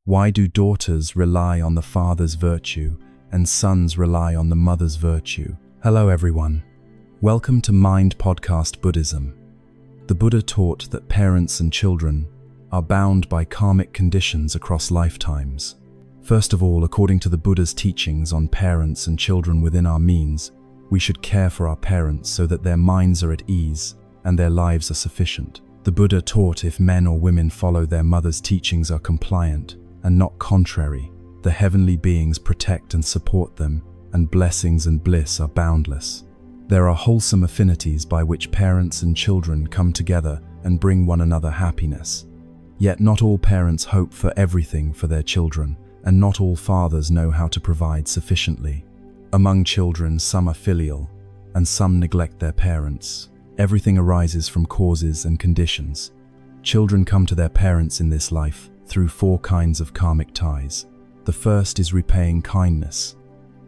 Why do daughters rely on the father's virtue and sons rely on the mother's virtue? Hello everyone. Welcome to Mind Podcast Buddhism. The Buddha taught that parents and children are bound by karmic conditions across lifetimes. First of all, according to the Buddha's teachings on parents and children within our means, we should care for our parents so that their minds are at ease and their lives are sufficient. The Buddha taught if men or women follow their mother's teachings are compliant and not contrary, the heavenly beings protect and support them, and blessings and bliss are boundless. There are wholesome affinities by which parents and children come together and bring one another happiness. Yet not all parents hope for everything for their children, and not all fathers know how to provide sufficiently. Among children, some are filial, and some neglect their parents. Everything arises from causes and conditions. Children come to their parents in this life through 4 kinds of karmic ties. The first is repaying kindness.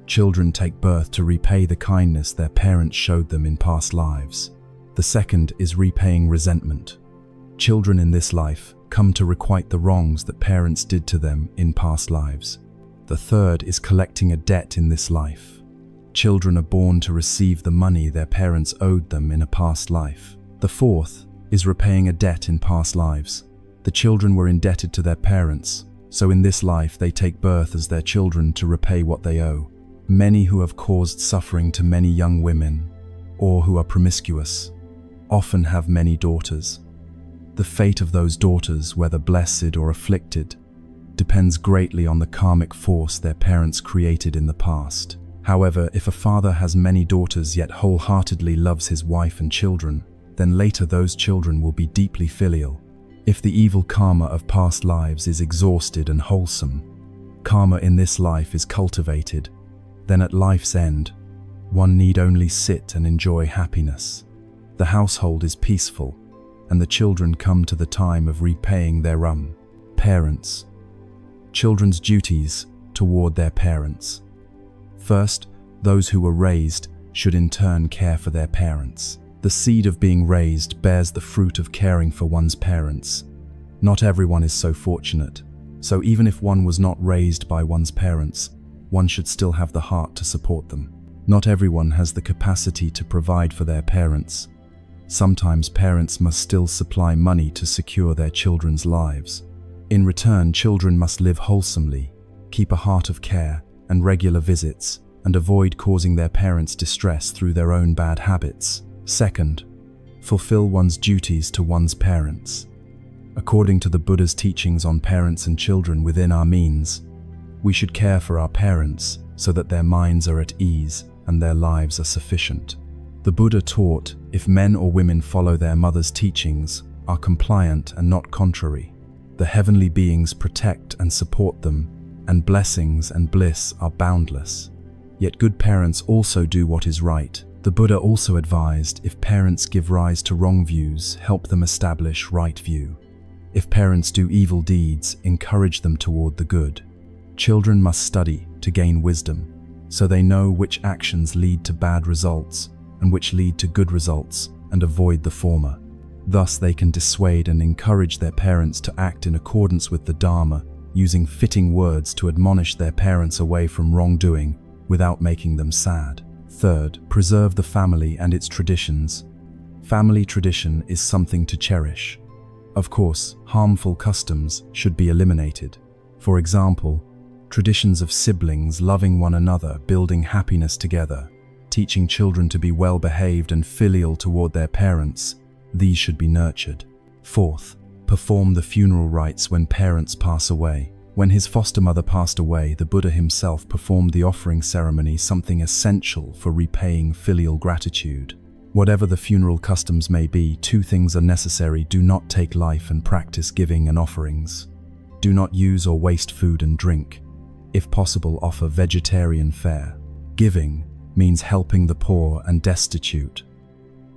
Children take birth to repay the kindness their parents showed them in past lives. The second is repaying resentment. Children in this life come to requite the wrongs that parents did to them in past lives. The third is collecting a debt in this life. Children are born to receive the money their parents owed them in a past life. The fourth is repaying a debt in past lives. The children were indebted to their parents, so in this life they take birth as their children to repay what they owe. Many who have caused suffering to many young women, or who are promiscuous, often have many daughters. The fate of those daughters, whether blessed or afflicted, depends greatly on the karmic force their parents created in the past. However, if a father has many daughters yet wholeheartedly loves his wife and children, then later those children will be deeply filial. If the evil karma of past lives is exhausted and wholesome, karma in this life is cultivated, then at life's end, one need only sit and enjoy happiness. The household is peaceful, and the children come to the time of repaying their parents. Children's duties toward their parents. First, those who were raised should in turn care for their parents. The seed of being raised bears the fruit of caring for one's parents. Not everyone is so fortunate, so even if one was not raised by one's parents, one should still have the heart to support them. Not everyone has the capacity to provide for their parents. Sometimes parents must still supply money to secure their children's lives. In return, children must live wholesomely, keep a heart of care and regular visits, and avoid causing their parents distress through their own bad habits. Second, fulfill one's duties to one's parents. According to the Buddha's teachings on parents and children within our means, we should care for our parents so that their minds are at ease and their lives are sufficient. The Buddha taught if men or women follow their mother's teachings, are compliant and not contrary, the heavenly beings protect and support them, and blessings and bliss are boundless. Yet good parents also do what is right. The Buddha also advised if parents give rise to wrong views, help them establish right view. If parents do evil deeds, encourage them toward the good. Children must study to gain wisdom, so they know which actions lead to bad results and which lead to good results, and avoid the former. Thus they can dissuade and encourage their parents to act in accordance with the Dharma, using fitting words to admonish their parents away from wrongdoing without making them sad. Third, preserve the family and its traditions. Family tradition is something to cherish. Of course, harmful customs should be eliminated. For example, traditions of siblings loving one another, building happiness together, teaching children to be well-behaved and filial toward their parents, these should be nurtured. Fourth, perform the funeral rites when parents pass away. When his foster mother passed away, the Buddha himself performed the offering ceremony, something essential for repaying filial gratitude. Whatever the funeral customs may be, 2 things are necessary: do not take life and practice giving and offerings. Do not use or waste food and drink. If possible, offer vegetarian fare. Giving means helping the poor and destitute.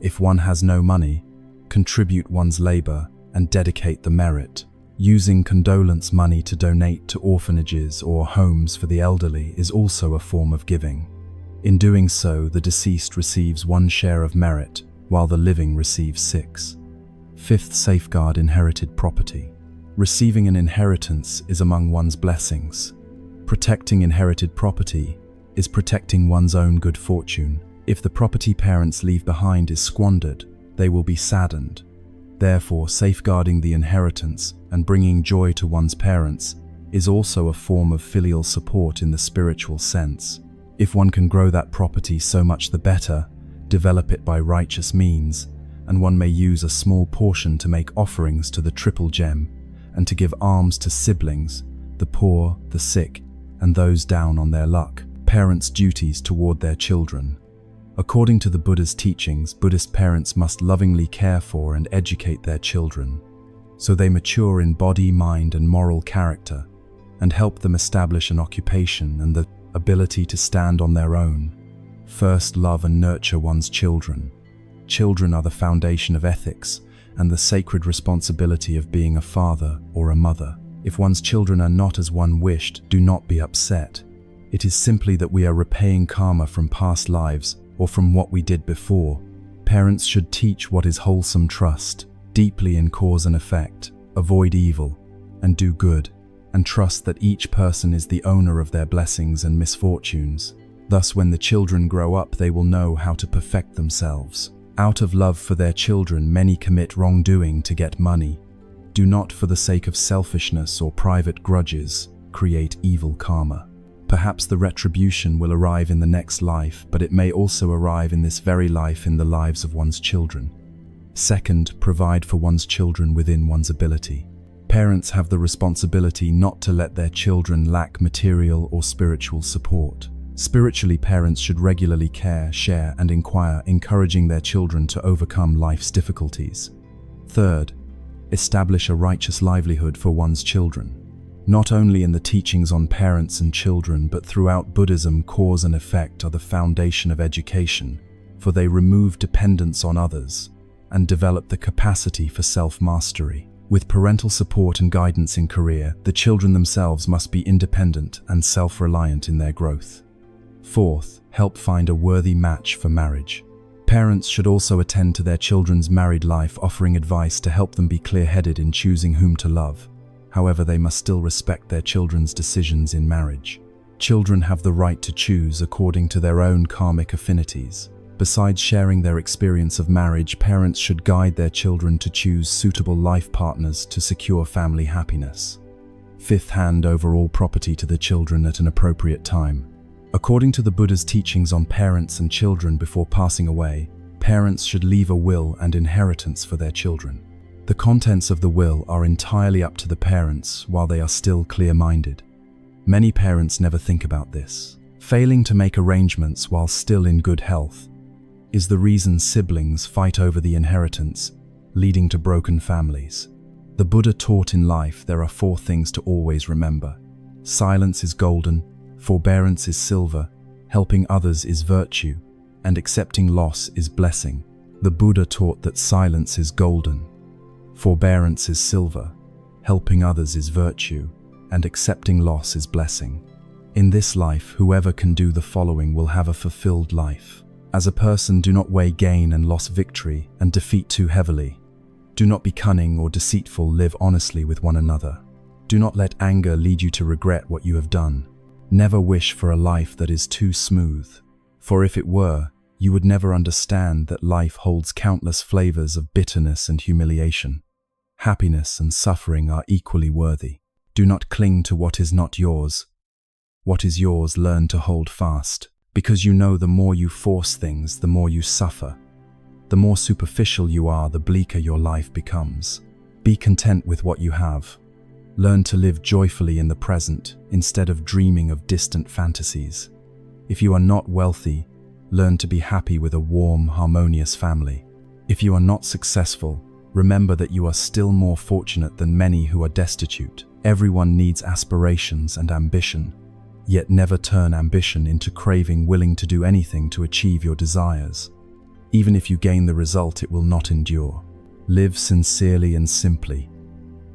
If one has no money, contribute one's labor and dedicate the merit. Using condolence money to donate to orphanages or homes for the elderly is also a form of giving. In doing so, the deceased receives 1 share of merit, while the living receives 6. Fifth, safeguard inherited property. Receiving an inheritance is among one's blessings. Protecting inherited property is protecting one's own good fortune. If the property parents leave behind is squandered, they will be saddened. Therefore, safeguarding the inheritance and bringing joy to one's parents is also a form of filial support in the spiritual sense. If one can grow that property, so much the better, develop it by righteous means, and one may use a small portion to make offerings to the triple gem and to give alms to siblings, the poor, the sick, and those down on their luck. Parents' duties toward their children. According to the Buddha's teachings, Buddhist parents must lovingly care for and educate their children, so they mature in body, mind, and moral character, and help them establish an occupation and the ability to stand on their own. First, love and nurture one's children. Children are the foundation of ethics and the sacred responsibility of being a father or a mother. If one's children are not as one wished, do not be upset. It is simply that we are repaying karma from past lives or from what we did before. Parents should teach what is wholesome, trust deeply in cause and effect, avoid evil, and do good, and trust that each person is the owner of their blessings and misfortunes. Thus, when the children grow up, they will know how to perfect themselves. Out of love for their children, many commit wrongdoing to get money. Do not, for the sake of selfishness or private grudges, create evil karma. Perhaps the retribution will arrive in the next life, but it may also arrive in this very life in the lives of one's children. Second, provide for one's children within one's ability. Parents have the responsibility not to let their children lack material or spiritual support. Spiritually, parents should regularly care, share, and inquire, encouraging their children to overcome life's difficulties. Third, establish a righteous livelihood for one's children. Not only in the teachings on parents and children, but throughout Buddhism, cause and effect are the foundation of education, for they remove dependence on others and develop the capacity for self-mastery. With parental support and guidance in career, the children themselves must be independent and self-reliant in their growth. Fourth, help find a worthy match for marriage. Parents should also attend to their children's married life, offering advice to help them be clear-headed in choosing whom to love. However, they must still respect their children's decisions in marriage. Children have the right to choose according to their own karmic affinities. Besides sharing their experience of marriage, parents should guide their children to choose suitable life partners to secure family happiness. Fifth, hand over all property to the children at an appropriate time. According to the Buddha's teachings on parents and children before passing away, parents should leave a will and inheritance for their children. The contents of the will are entirely up to the parents while they are still clear-minded. Many parents never think about this. Failing to make arrangements while still in good health is the reason siblings fight over the inheritance, leading to broken families. The Buddha taught in life there are 4 things to always remember. Silence is golden, forbearance is silver, helping others is virtue, and accepting loss is blessing. The Buddha taught that silence is golden, forbearance is silver, helping others is virtue, and accepting loss is blessing. In this life, whoever can do the following will have a fulfilled life. As a person, do not weigh gain and loss, victory and defeat too heavily. Do not be cunning or deceitful, live honestly with one another. Do not let anger lead you to regret what you have done. Never wish for a life that is too smooth, for if it were, you would never understand that life holds countless flavors of bitterness and humiliation. Happiness and suffering are equally worthy. Do not cling to what is not yours. What is yours, learn to hold fast, because you know the more you force things, the more you suffer. The more superficial you are, the bleaker your life becomes. Be content with what you have. Learn to live joyfully in the present, instead of dreaming of distant fantasies. If you are not wealthy, learn to be happy with a warm, harmonious family. If you are not successful, remember that you are still more fortunate than many who are destitute. Everyone needs aspirations and ambition, yet never turn ambition into craving, willing to do anything to achieve your desires. Even if you gain the result, it will not endure. Live sincerely and simply.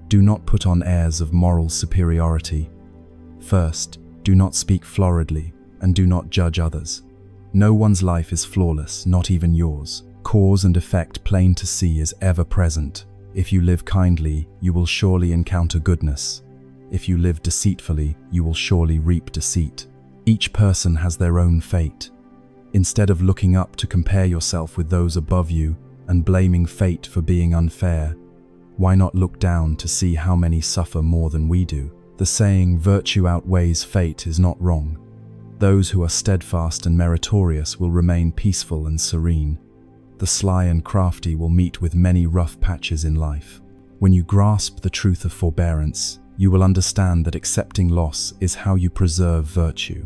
Do not put on airs of moral superiority. First, do not speak floridly, and do not judge others. No one's life is flawless, not even yours. Cause and effect, plain to see, is ever present. If you live kindly, you will surely encounter goodness. If you live deceitfully, you will surely reap deceit. Each person has their own fate. Instead of looking up to compare yourself with those above you and blaming fate for being unfair, why not look down to see how many suffer more than we do? The saying, "Virtue outweighs fate," is not wrong. Those who are steadfast and meritorious will remain peaceful and serene. The sly and crafty will meet with many rough patches in life. When you grasp the truth of forbearance, you will understand that accepting loss is how you preserve virtue.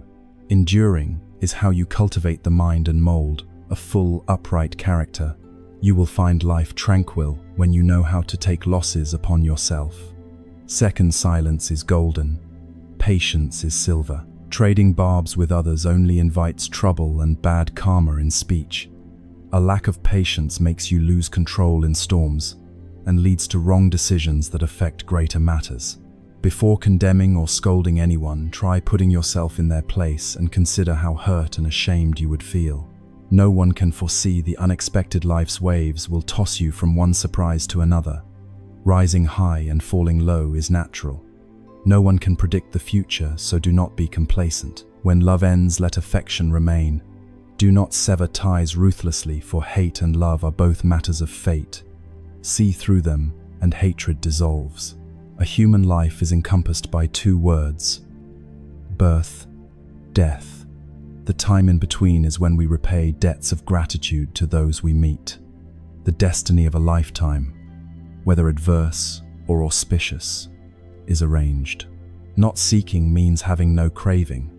Enduring is how you cultivate the mind and mold a full, upright character. You will find life tranquil when you know how to take losses upon yourself. Second, silence is golden. Patience is silver. Trading barbs with others only invites trouble and bad karma in speech. A lack of patience makes you lose control in storms and leads to wrong decisions that affect greater matters. Before condemning or scolding anyone, try putting yourself in their place and consider how hurt and ashamed you would feel. No one can foresee the unexpected life's waves will toss you from one surprise to another. Rising high and falling low is natural. No one can predict the future, so do not be complacent. When love ends, let affection remain. Do not sever ties ruthlessly, for hate and love are both matters of fate. See through them, and hatred dissolves. A human life is encompassed by two words: birth, death. The time in between is when we repay debts of gratitude to those we meet. The destiny of a lifetime, whether adverse or auspicious, is arranged. Not seeking means having no craving.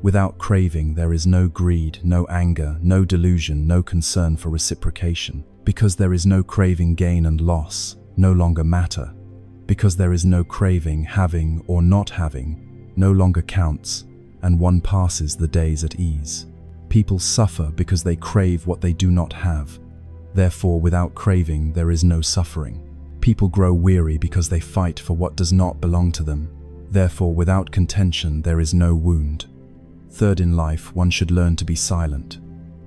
Without craving, there is no greed, no anger, no delusion, no concern for reciprocation. Because there is no craving, gain and loss no longer matter. Because there is no craving, having or not having no longer counts, and one passes the days at ease. People suffer because they crave what they do not have. Therefore, without craving, there is no suffering. People grow weary because they fight for what does not belong to them. Therefore, without contention, there is no wound. Third, in life, one should learn to be silent.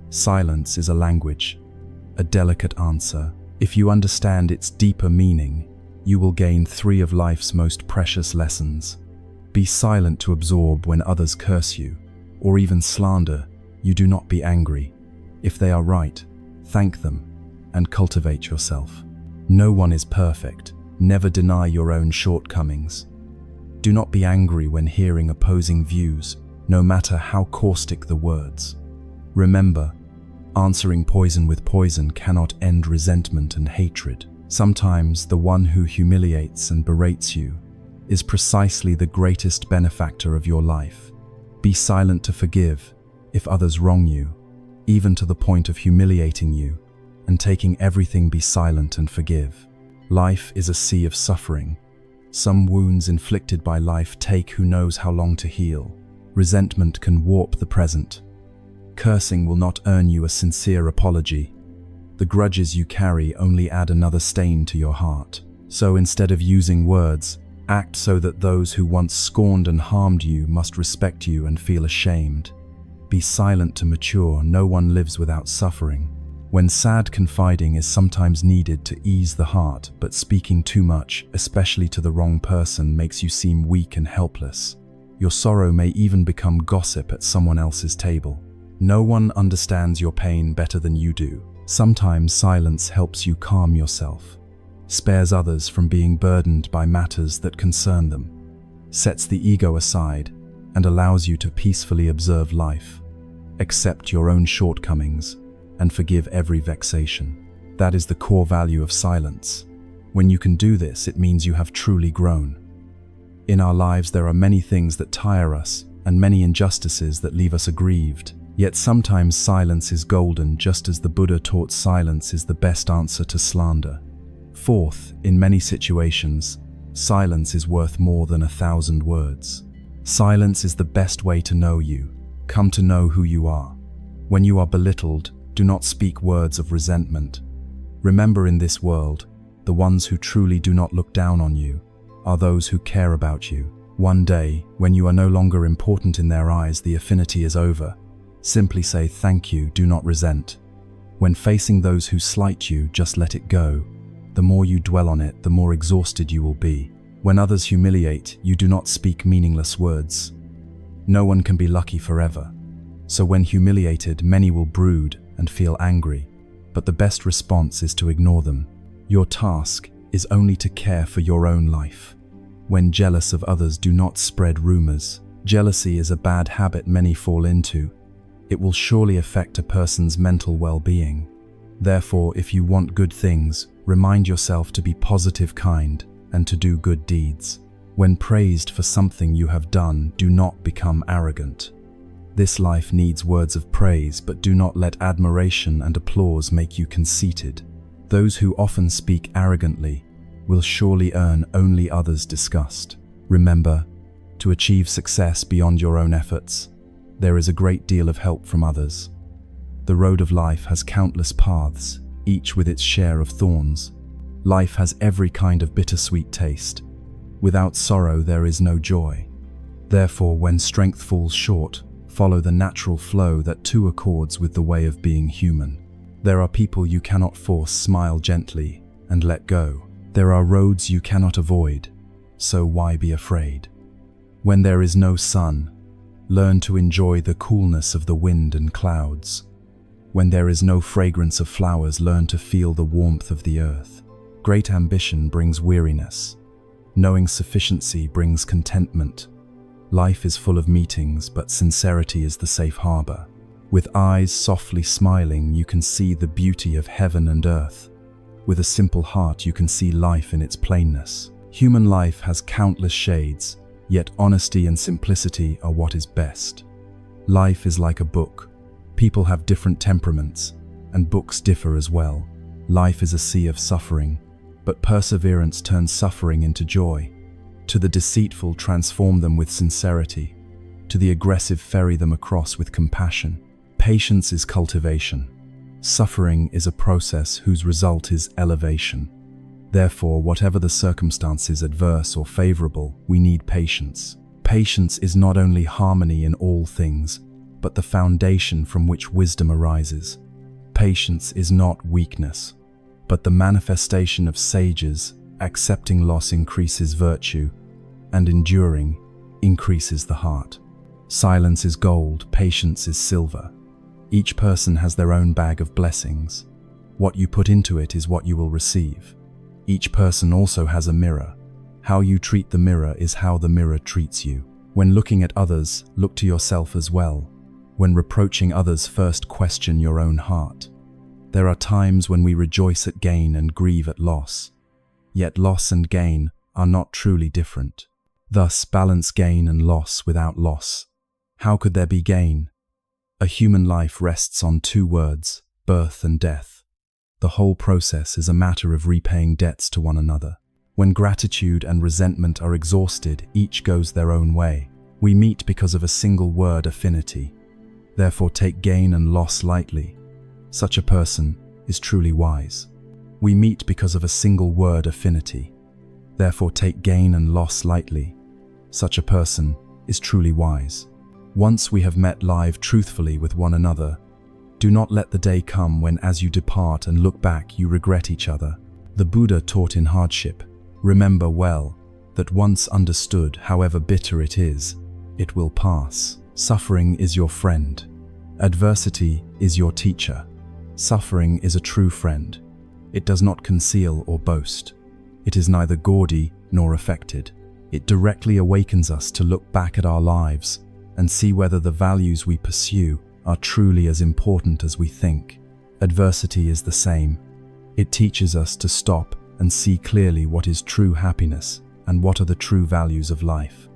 Silence is a language, a delicate answer. If you understand its deeper meaning, you will gain 3 of life's most precious lessons. Be silent to absorb when others curse you, or even slander you. Do not be angry. If they are right, thank them, and cultivate yourself. No one is perfect. Never deny your own shortcomings. Do not be angry when hearing opposing views, no matter how caustic the words. Remember, answering poison with poison cannot end resentment and hatred. Sometimes the one who humiliates and berates you is precisely the greatest benefactor of your life. Be silent to forgive if others wrong you, even to the point of humiliating you, and taking everything. Be silent and forgive. Life is a sea of suffering. Some wounds inflicted by life take who knows how long to heal. Resentment can warp the present. Cursing will not earn you a sincere apology. The grudges you carry only add another stain to your heart. So instead of using words, act so that those who once scorned and harmed you must respect you and feel ashamed. Be silent to mature. No one lives without suffering. When sad confiding is sometimes needed to ease the heart, but speaking too much, especially to the wrong person, makes you seem weak and helpless. Your sorrow may even become gossip at someone else's table. No one understands your pain better than you do. Sometimes silence helps you calm yourself, spares others from being burdened by matters that concern them, sets the ego aside, and allows you to peacefully observe life. Accept your own shortcomings and forgive every vexation. That is the core value of silence. When you can do this, it means you have truly grown. In our lives, there are many things that tire us and many injustices that leave us aggrieved. Yet sometimes silence is golden, just as the Buddha taught silence is the best answer to slander. Fourth, in many situations, silence is worth more than 1,000 words. Silence is the best way to know you. Come to know who you are. When you are belittled, do not speak words of resentment. Remember, in this world, the ones who truly do not look down on you are those who care about you. One day, when you are no longer important in their eyes, the affinity is over. Simply say thank you, do not resent. When facing those who slight you, just let it go. The more you dwell on it, the more exhausted you will be. When others humiliate, you do not speak meaningless words. No one can be lucky forever. So when humiliated, many will brood and feel angry. But the best response is to ignore them. Your task is only to care for your own life. When jealous of others, do not spread rumors. Jealousy is a bad habit many fall into. It will surely affect a person's mental well-being. Therefore, if you want good things, remind yourself to be positive, kind, and to do good deeds. When praised for something you have done, do not become arrogant. This life needs words of praise, but do not let admiration and applause make you conceited. Those who often speak arrogantly will surely earn only others' disgust. Remember, to achieve success beyond your own efforts, there is a great deal of help from others. The road of life has countless paths, each with its share of thorns. Life has every kind of bittersweet taste. Without sorrow, there is no joy. Therefore, when strength falls short, follow the natural flow that too accords with the way of being human. There are people you cannot force, smile gently and let go. There are roads you cannot avoid, so why be afraid? When there is no sun, learn to enjoy the coolness of the wind and clouds. When there is no fragrance of flowers, learn to feel the warmth of the earth. Great ambition brings weariness. Knowing sufficiency brings contentment. Life is full of meetings, but sincerity is the safe harbor. With eyes softly smiling, you can see the beauty of heaven and earth. With a simple heart, you can see life in its plainness. Human life has countless shades, yet honesty and simplicity are what is best. Life is like a book. People have different temperaments, and books differ as well. Life is a sea of suffering, but perseverance turns suffering into joy. To the deceitful, transform them with sincerity. To the aggressive, ferry them across with compassion. Patience is cultivation. Suffering is a process whose result is elevation. Therefore, whatever the circumstances, adverse or favorable, we need patience. Patience is not only harmony in all things, but the foundation from which wisdom arises. Patience is not weakness, but the manifestation of sages. Accepting loss increases virtue, and enduring increases the heart. Silence is gold, patience is silver. Each person has their own bag of blessings. What you put into it is what you will receive. Each person also has a mirror. How you treat the mirror is how the mirror treats you. When looking at others, look to yourself as well. When reproaching others, first question your own heart. There are times when we rejoice at gain and grieve at loss. Yet loss and gain are not truly different. Thus, balance gain and loss without loss. How could there be gain? A human life rests on two words, birth and death. The whole process is a matter of repaying debts to one another. When gratitude and resentment are exhausted, each goes their own way. We meet because of a single word, affinity. Therefore, take gain and loss lightly. Such a person is truly wise. We meet because of a single word, affinity. Therefore, take gain and loss lightly. Such a person is truly wise. Once we have met live truthfully with one another, do not let the day come when, as you depart and look back, you regret each other. The Buddha taught in hardship, remember well that once understood, however bitter it is, it will pass. Suffering is your friend. Adversity is your teacher. Suffering is a true friend. It does not conceal or boast. It is neither gaudy nor affected. It directly awakens us to look back at our lives and see whether the values we pursue are truly as important as we think. Adversity is the same. It teaches us to stop and see clearly what is true happiness and what are the true values of life.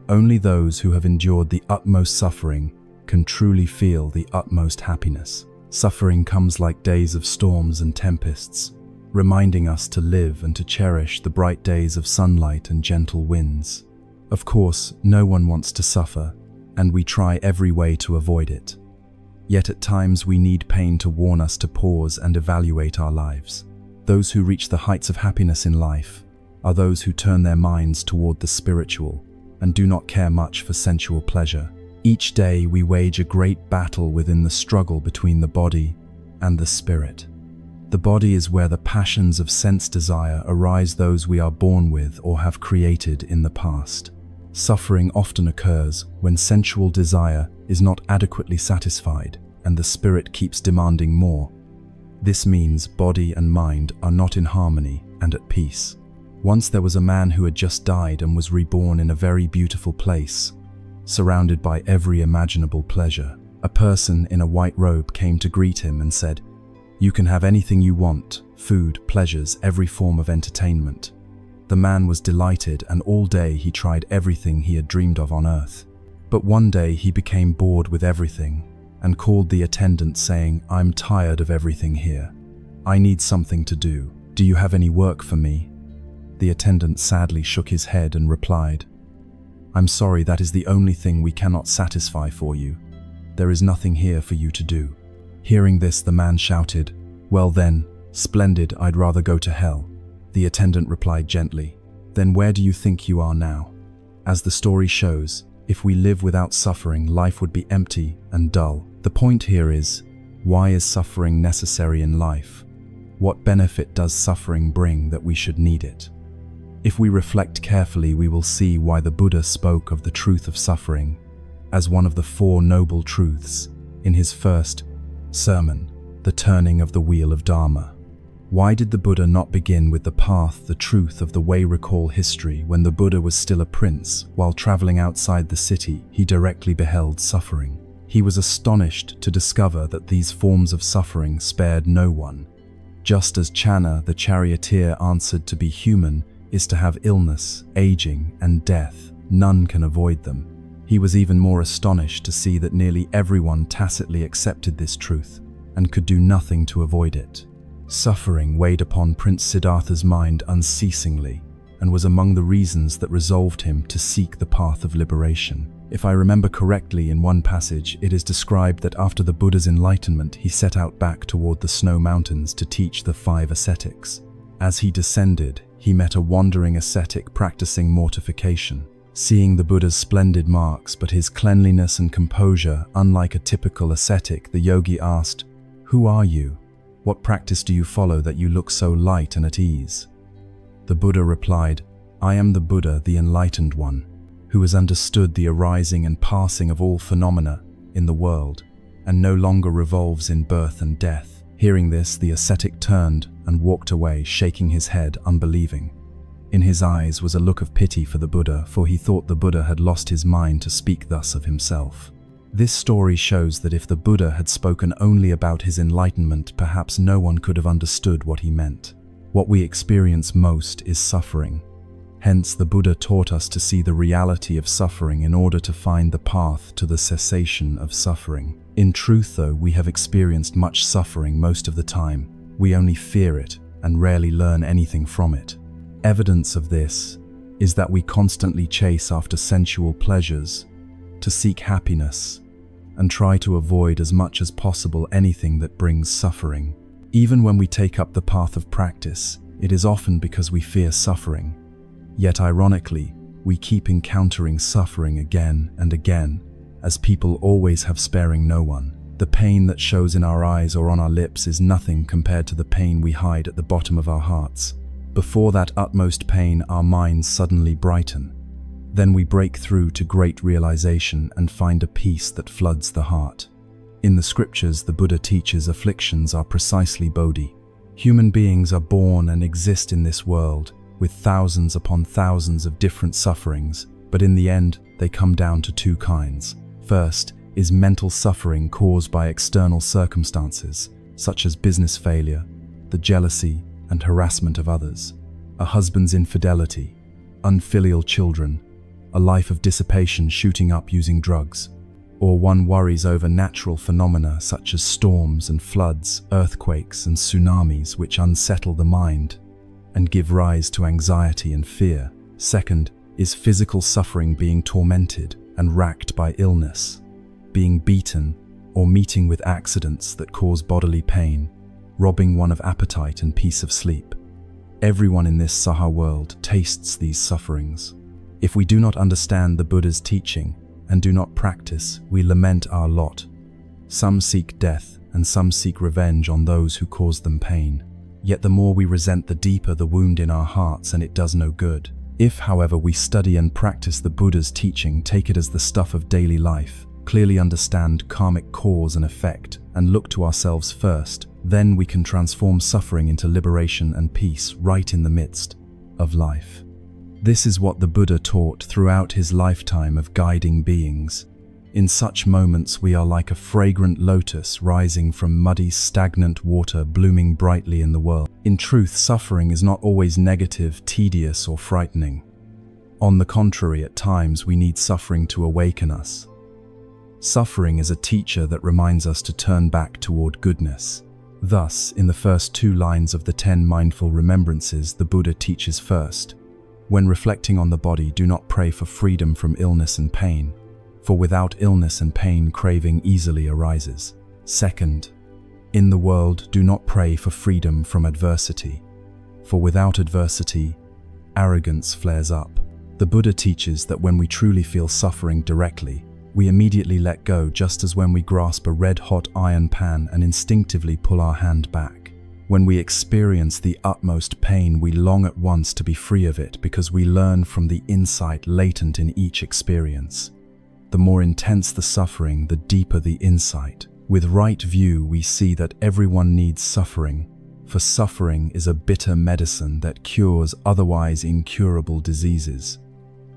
Only those who have endured the utmost suffering can truly feel the utmost happiness. Suffering comes like days of storms and tempests, reminding us to live and to cherish the bright days of sunlight and gentle winds. Of course, no one wants to suffer, and we try every way to avoid it. Yet at times we need pain to warn us to pause and evaluate our lives. Those who reach the heights of happiness in life are those who turn their minds toward the spiritual and do not care much for sensual pleasure. Each day we wage a great battle within the struggle between the body and the spirit. The body is where the passions of sense desire arise, those we are born with or have created in the past. Suffering often occurs when sensual desire is not adequately satisfied and the spirit keeps demanding more. This means body and mind are not in harmony and at peace. Once there was a man who had just died and was reborn in a very beautiful place, surrounded by every imaginable pleasure. A person in a white robe came to greet him and said, "You can have anything you want, food, pleasures, every form of entertainment." The man was delighted, and all day he tried everything he had dreamed of on earth. But one day he became bored with everything and called the attendant saying, "I'm tired of everything here. I need something to do. Do you have any work for me?" The attendant sadly shook his head and replied, "I'm sorry, that is the only thing we cannot satisfy for you. There is nothing here for you to do." Hearing this, the man shouted, "Well then, splendid, I'd rather go to hell." The attendant replied gently, "Then where do you think you are now?" As the story shows, if we live without suffering, life would be empty and dull. The point here is, why is suffering necessary in life? What benefit does suffering bring that we should need it? If we reflect carefully, we will see why the Buddha spoke of the truth of suffering as one of the Four Noble Truths in his first sermon, The Turning of the Wheel of Dharma. Why did the Buddha not begin with the path, the truth of the way? Recall history. When the Buddha was still a prince, while traveling outside the city, he directly beheld suffering. He was astonished to discover that these forms of suffering spared no one. Just as Channa, the charioteer, answered, to be human is to have illness, aging, and death. None can avoid them. He was even more astonished to see that nearly everyone tacitly accepted this truth and could do nothing to avoid it. Suffering weighed upon Prince Siddhartha's mind unceasingly and was among the reasons that resolved him to seek the path of liberation. If I remember correctly, in one passage it is described that after the Buddha's enlightenment, he set out back toward the snow mountains to teach the 5 ascetics. As he descended, he met a wandering ascetic practicing mortification. Seeing the Buddha's splendid marks, but his cleanliness and composure unlike a typical ascetic, the yogi asked, "Who are you? What practice do you follow that you look so light and at ease?" The Buddha replied, "I am the Buddha, the enlightened one, who has understood the arising and passing of all phenomena in the world, and no longer revolves in birth and death." Hearing this, the ascetic turned and walked away, shaking his head, unbelieving. In his eyes was a look of pity for the Buddha, for he thought the Buddha had lost his mind to speak thus of himself. This story shows that if the Buddha had spoken only about his enlightenment, perhaps no one could have understood what he meant. What we experience most is suffering. Hence, the Buddha taught us to see the reality of suffering in order to find the path to the cessation of suffering. In truth, though, we have experienced much suffering most of the time. We only fear it and rarely learn anything from it. Evidence of this is that we constantly chase after sensual pleasures to seek happiness and try to avoid as much as possible anything that brings suffering. Even when we take up the path of practice, it is often because we fear suffering. Yet ironically, we keep encountering suffering again and again, as people always have, sparing no one. The pain that shows in our eyes or on our lips is nothing compared to the pain we hide at the bottom of our hearts. Before that utmost pain, our minds suddenly brighten. Then we break through to great realization and find a peace that floods the heart. In the scriptures, the Buddha teaches afflictions are precisely bodhi. Human beings are born and exist in this world with thousands upon thousands of different sufferings, but in the end, they come down to 2 kinds. First is mental suffering caused by external circumstances, such as business failure, the jealousy and harassment of others, a husband's infidelity, unfilial children, a life of dissipation shooting up using drugs, or one worries over natural phenomena such as storms and floods, earthquakes and tsunamis which unsettle the mind and give rise to anxiety and fear. Second is physical suffering, being tormented and racked by illness, being beaten, or meeting with accidents that cause bodily pain, robbing one of appetite and peace of sleep. Everyone in this Saha world tastes these sufferings. If we do not understand the Buddha's teaching and do not practice, we lament our lot. Some seek death, and some seek revenge on those who cause them pain. Yet the more we resent, the deeper the wound in our hearts, and it does no good. If, however, we study and practice the Buddha's teaching, take it as the stuff of daily life, clearly understand karmic cause and effect, and look to ourselves first, then we can transform suffering into liberation and peace right in the midst of life. This is what the Buddha taught throughout his lifetime of guiding beings. In such moments we are like a fragrant lotus rising from muddy, stagnant water blooming brightly in the world. In truth, suffering is not always negative, tedious, or frightening. On the contrary, at times we need suffering to awaken us. Suffering is a teacher that reminds us to turn back toward goodness. Thus, in the first 2 lines of the 10 mindful remembrances, the Buddha teaches first, when reflecting on the body, do not pray for freedom from illness and pain, for without illness and pain, craving easily arises. Second, in the world, do not pray for freedom from adversity, for without adversity, arrogance flares up. The Buddha teaches that when we truly feel suffering directly, we immediately let go, just as when we grasp a red-hot iron pan and instinctively pull our hand back. When we experience the utmost pain, we long at once to be free of it, because we learn from the insight latent in each experience. The more intense the suffering, the deeper the insight. With right view, we see that everyone needs suffering, for suffering is a bitter medicine that cures otherwise incurable diseases.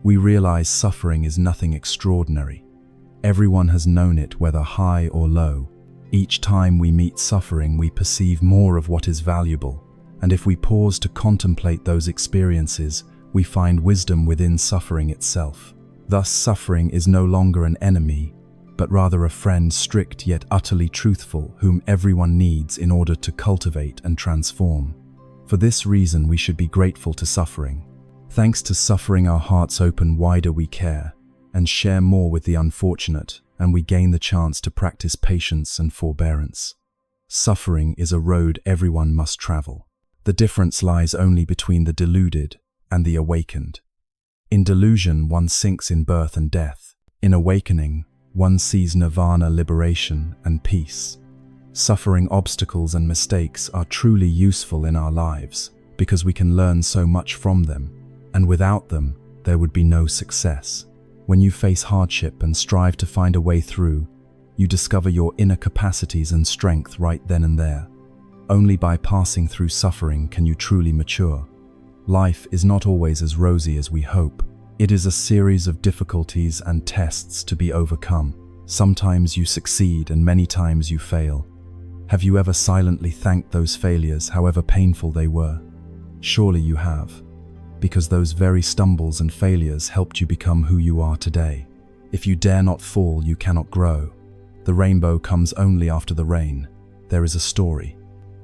We realize suffering is nothing extraordinary. Everyone has known it, whether high or low. Each time we meet suffering, we perceive more of what is valuable, and if we pause to contemplate those experiences, we find wisdom within suffering itself. Thus, suffering is no longer an enemy, but rather a friend, strict yet utterly truthful, whom everyone needs in order to cultivate and transform. For this reason, we should be grateful to suffering. Thanks to suffering, our hearts open wider, we care and share more with the unfortunate, and we gain the chance to practice patience and forbearance. Suffering is a road everyone must travel. The difference lies only between the deluded and the awakened. In delusion, one sinks in birth and death. In awakening, one sees nirvana, liberation, and peace. Suffering, obstacles, and mistakes are truly useful in our lives because we can learn so much from them, and without them, there would be no success. When you face hardship and strive to find a way through, you discover your inner capacities and strength right then and there. Only by passing through suffering can you truly mature. Life is not always as rosy as we hope. It is a series of difficulties and tests to be overcome. Sometimes you succeed and many times you fail. Have you ever silently thanked those failures, however painful they were? Surely you have, because those very stumbles and failures helped you become who you are today. If you dare not fall, you cannot grow. The rainbow comes only after the rain. There is a story.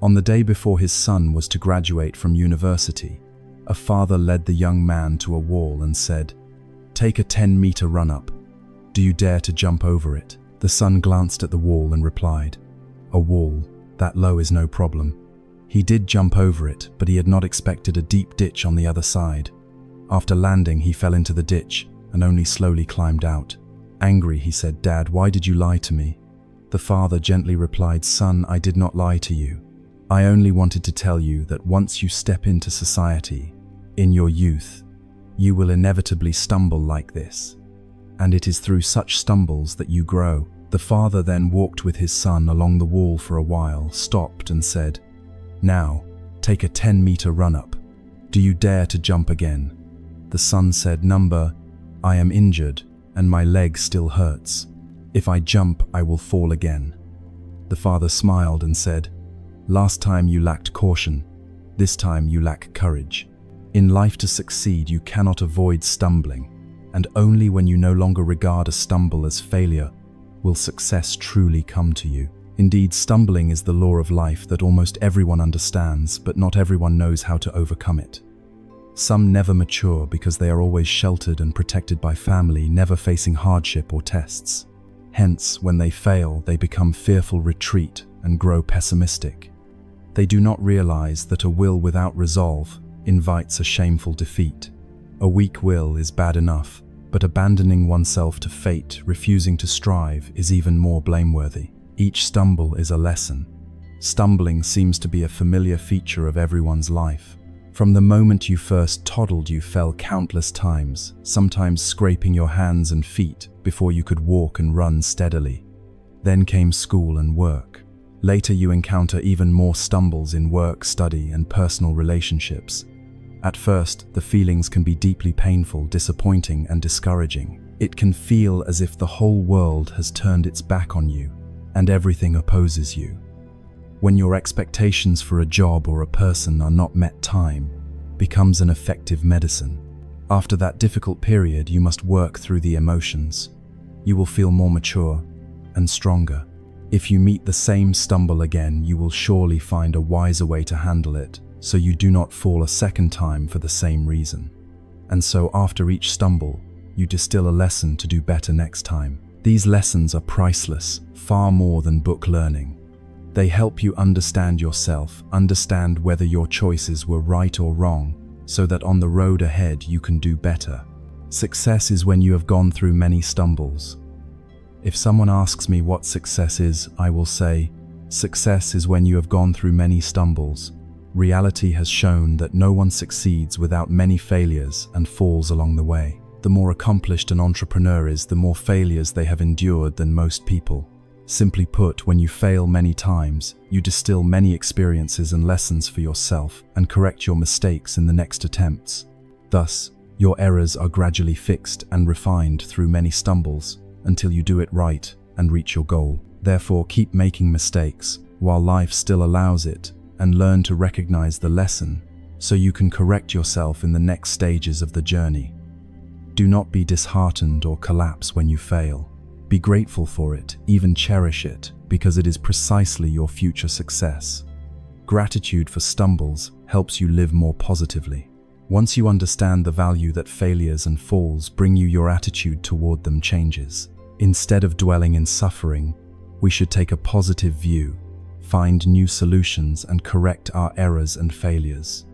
On the day before his son was to graduate from university, a father led the young man to a wall and said, "Take a 10-meter run-up. Do you dare to jump over it?" The son glanced at the wall and replied, "A wall, that low is no problem." He did jump over it, but he had not expected a deep ditch on the other side. After landing, he fell into the ditch and only slowly climbed out. Angry, he said, "Dad, why did you lie to me?" The father gently replied, "Son, I did not lie to you. I only wanted to tell you that once you step into society, in your youth, you will inevitably stumble like this, and it is through such stumbles that you grow." The father then walked with his son along the wall for a while, stopped and said, "Now, take a 10-meter run-up. Do you dare to jump again?" The son said, "Number, I am injured and my leg still hurts. If I jump, I will fall again." The father smiled and said, "Last time you lacked caution, this time you lack courage. In life, to succeed, you cannot avoid stumbling, and only when you no longer regard a stumble as failure will success truly come to you. Indeed, stumbling is the law of life that almost everyone understands, but not everyone knows how to overcome it. Some never mature because they are always sheltered and protected by family, never facing hardship or tests. Hence, when they fail, they become fearful, retreat, and grow pessimistic. They do not realize that a will without resolve invites a shameful defeat. A weak will is bad enough, but abandoning oneself to fate, refusing to strive, is even more blameworthy. Each stumble is a lesson. Stumbling seems to be a familiar feature of everyone's life. From the moment you first toddled, you fell countless times, sometimes scraping your hands and feet before you could walk and run steadily. Then came school and work. Later you encounter even more stumbles in work, study, and personal relationships. At first, the feelings can be deeply painful, disappointing, and discouraging. It can feel as if the whole world has turned its back on you, and everything opposes you. When your expectations for a job or a person are not met, time becomes an effective medicine. After that difficult period, you must work through the emotions. You will feel more mature and stronger. If you meet the same stumble again, you will surely find a wiser way to handle it, so you do not fall a second time for the same reason. And so after each stumble, you distill a lesson to do better next time. These lessons are priceless, far more than book learning. They help you understand yourself, understand whether your choices were right or wrong, so that on the road ahead you can do better. Success is when you have gone through many stumbles. If someone asks me what success is, I will say, success is when you have gone through many stumbles. Reality has shown that no one succeeds without many failures and falls along the way. The more accomplished an entrepreneur is, the more failures they have endured than most people. Simply put, when you fail many times, you distill many experiences and lessons for yourself and correct your mistakes in the next attempts. Thus, your errors are gradually fixed and refined through many stumbles until you do it right and reach your goal. Therefore, keep making mistakes while life still allows it, and learn to recognize the lesson so you can correct yourself in the next stages of the journey. Do not be disheartened or collapse when you fail. Be grateful for it, even cherish it, because it is precisely your future success. Gratitude for stumbles helps you live more positively. Once you understand the value that failures and falls bring you, your attitude toward them changes. Instead of dwelling in suffering, we should take a positive view, find new solutions, and correct our errors and failures.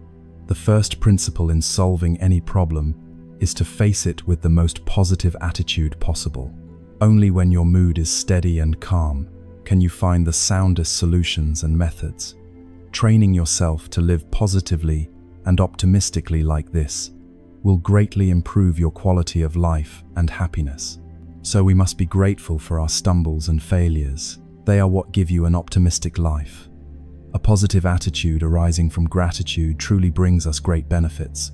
The first principle in solving any problem is to face it with the most positive attitude possible. Only when your mood is steady and calm can you find the soundest solutions and methods. Training yourself to live positively and optimistically like this will greatly improve your quality of life and happiness. So we must be grateful for our stumbles and failures. They are what give you an optimistic life. A positive attitude arising from gratitude truly brings us great benefits.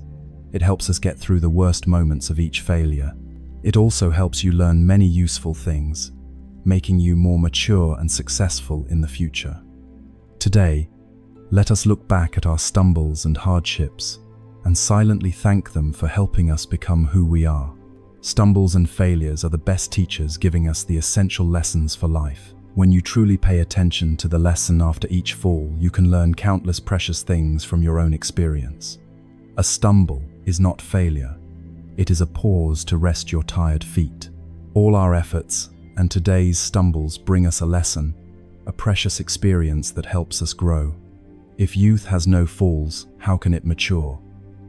It helps us get through the worst moments of each failure. It also helps you learn many useful things, making you more mature and successful in the future. Today, let us look back at our stumbles and hardships and silently thank them for helping us become who we are. Stumbles and failures are the best teachers, giving us the essential lessons for life. When you truly pay attention to the lesson after each fall, you can learn countless precious things from your own experience. A stumble is not failure. It is a pause to rest your tired feet. All our efforts and today's stumbles bring us a lesson, a precious experience that helps us grow. If youth has no falls, how can it mature?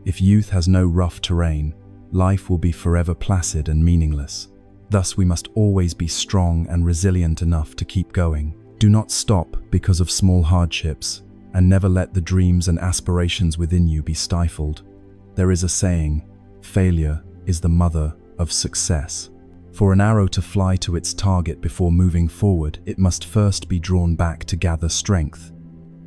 If youth has no rough terrain, life will be forever placid and meaningless. Thus, we must always be strong and resilient enough to keep going. Do not stop because of small hardships, and never let the dreams and aspirations within you be stifled. There is a saying, failure is the mother of success. For an arrow to fly to its target before moving forward, it must first be drawn back to gather strength.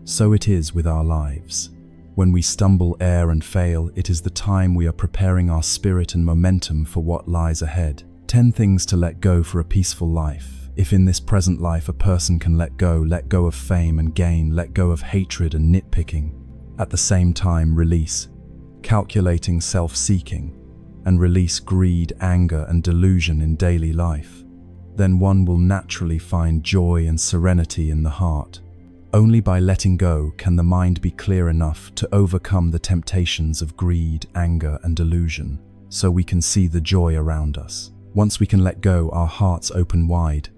So it is with our lives. When we stumble, err, and fail, it is the time we are preparing our spirit and momentum for what lies ahead. 10 things to let go for a peaceful life. If in this present life a person can let go of fame and gain, let go of hatred and nitpicking. At the same time, release calculating self-seeking, and release greed, anger, and delusion in daily life. Then one will naturally find joy and serenity in the heart. Only by letting go can the mind be clear enough to overcome the temptations of greed, anger, and delusion, so we can see the joy around us. Once we can let go, our hearts open wide.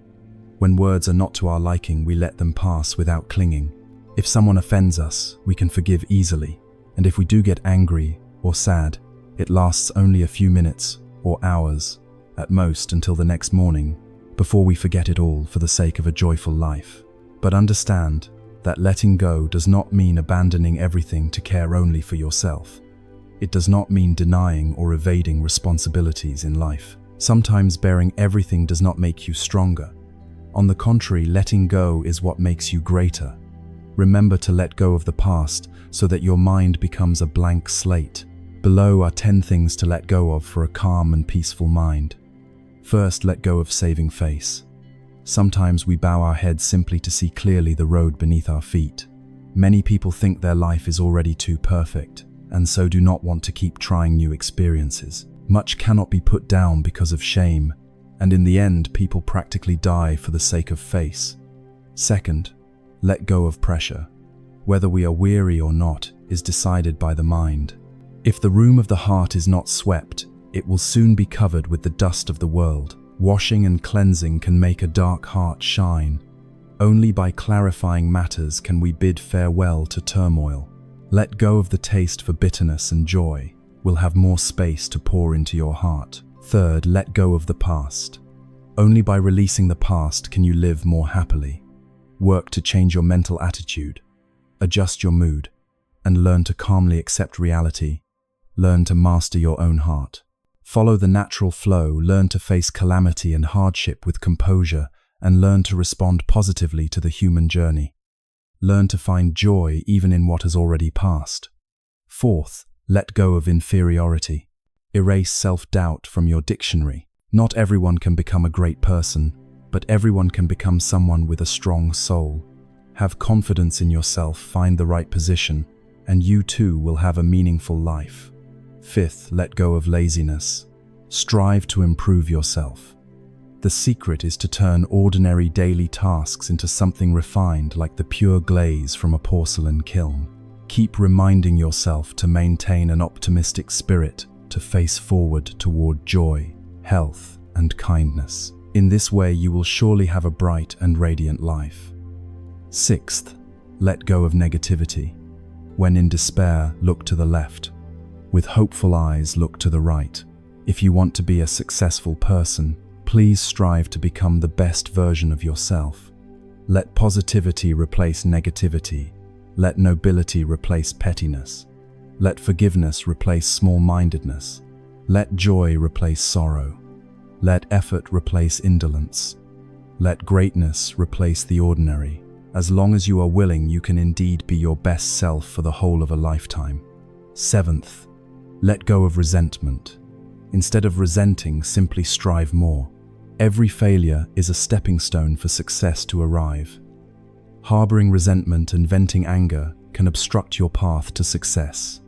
When words are not to our liking, we let them pass without clinging. If someone offends us, we can forgive easily. And if we do get angry or sad, it lasts only a few minutes or hours, at most until the next morning, before we forget it all for the sake of a joyful life. But understand that letting go does not mean abandoning everything to care only for yourself. It does not mean denying or evading responsibilities in life. Sometimes bearing everything does not make you stronger. On the contrary, letting go is what makes you greater. Remember to let go of the past so that your mind becomes a blank slate. Below are 10 things to let go of for a calm and peaceful mind. First, let go of saving face. Sometimes we bow our heads simply to see clearly the road beneath our feet. Many people think their life is already too perfect, and so do not want to keep trying new experiences. Much cannot be put down because of shame, and in the end, people practically die for the sake of face. Second, let go of pressure. Whether we are weary or not is decided by the mind. If the room of the heart is not swept, it will soon be covered with the dust of the world. Washing and cleansing can make a dark heart shine. Only by clarifying matters can we bid farewell to turmoil. Let go of the taste for bitterness and joy. We'll have more space to pour into your heart. Third, let go of the past. Only by releasing the past can you live more happily. Work to change your mental attitude, adjust your mood, and learn to calmly accept reality. Learn to master your own heart. Follow the natural flow, learn to face calamity and hardship with composure, and learn to respond positively to the human journey. Learn to find joy even in what has already passed. Fourth, let go of inferiority. Erase self-doubt from your dictionary. Not everyone can become a great person, but everyone can become someone with a strong soul. Have confidence in yourself, find the right position, and you too will have a meaningful life. Fifth, let go of laziness. Strive to improve yourself. The secret is to turn ordinary daily tasks into something refined, like the pure glaze from a porcelain kiln. Keep reminding yourself to maintain an optimistic spirit, to face forward toward joy, health, and kindness. In this way, you will surely have a bright and radiant life. Sixth, let go of negativity. When in despair, look to the left. With hopeful eyes, look to the right. If you want to be a successful person, please strive to become the best version of yourself. Let positivity replace negativity. Let nobility replace pettiness. Let forgiveness replace small-mindedness. Let joy replace sorrow. Let effort replace indolence. Let greatness replace the ordinary. As long as you are willing, you can indeed be your best self for the whole of a lifetime. Seventh, let go of resentment. Instead of resenting, simply strive more. Every failure is a stepping stone for success to arrive. Harboring resentment and venting anger can obstruct your path to success.